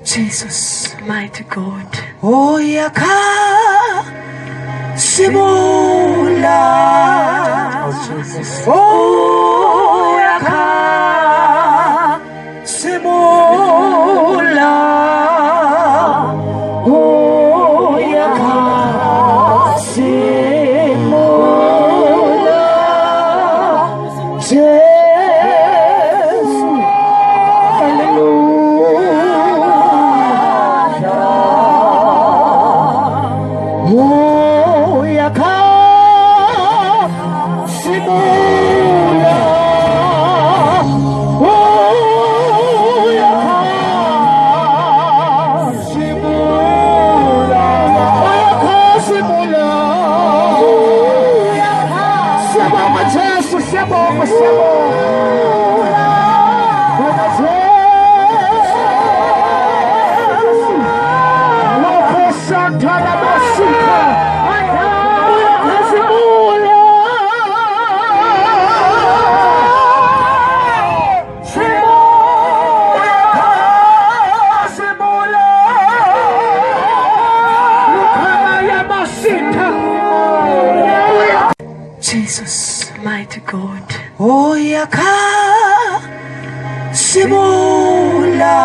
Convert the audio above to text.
Jesus, mighty God. Oh, yaka simula. Oh, yaka simula. Oh, yaka simula. Jesus, hallelujah. Oh, yaka simula. Oh, yaka simula. Oh, yaka simula. Siamo ma Gesù, siamo. Santa la Masica, Jesus, mighty God. oh, yaka simula.